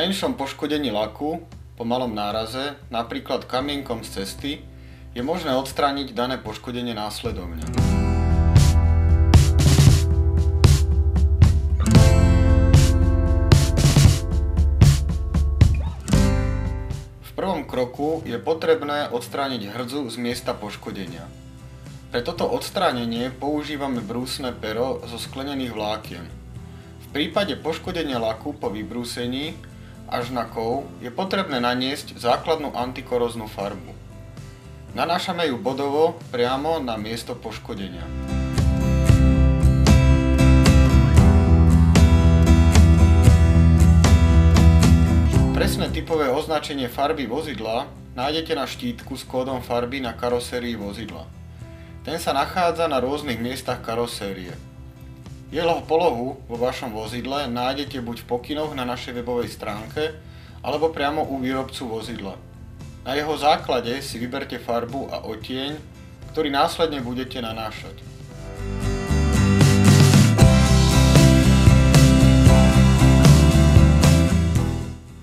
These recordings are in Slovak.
menšom poškodení laku po malom náraze, napríklad kamienkom z cesty, je možné odstrániť dané poškodenie následovne. V prvom kroku je potrebné odstrániť hrdzu z miesta poškodenia. Pre toto odstránenie používame brúsne pero zo sklenených vlákien. V prípade poškodenia laku po vybrúsení až na kov je potrebné naniesť základnú antikoróznu farbu. Nanášame ju bodovo priamo na miesto poškodenia. Presné typové označenie farby vozidla nájdete na štítku s kódom farby na karosérii vozidla. Ten sa nachádza na rôznych miestach karosérie. Jeho polohu vo vašom vozidle nájdete buď v pokynoch na našej webovej stránke, alebo priamo u výrobcu vozidla. Na jeho základe si vyberte farbu a odtieň, ktorý následne budete nanášať.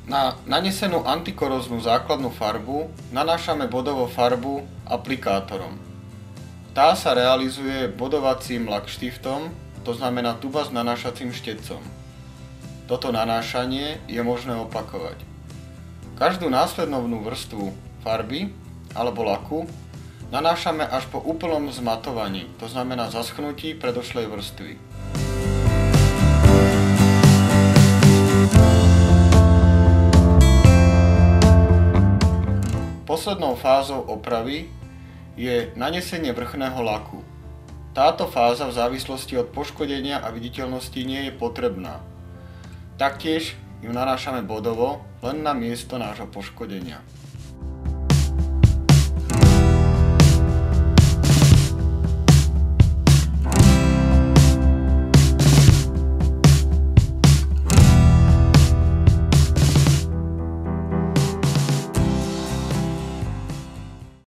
Na nanesenú antikoróznu základnú farbu nanášame bodovo farbu aplikátorom. Tá sa realizuje bodovacím lakštiftom, to znamená tuba s nanášacím štecom. Toto nanášanie je možné opakovať. Každú následovnú vrstvu farby alebo laku nanášame až po úplnom zmatovaní, to znamená zaschnutí predošlej vrstvy. Poslednou fázou opravy je nanesenie vrchného laku. Táto fáza v závislosti od poškodenia a viditeľnosti nie je potrebná. Taktiež ju nanášame bodovo len na miesto nášho poškodenia.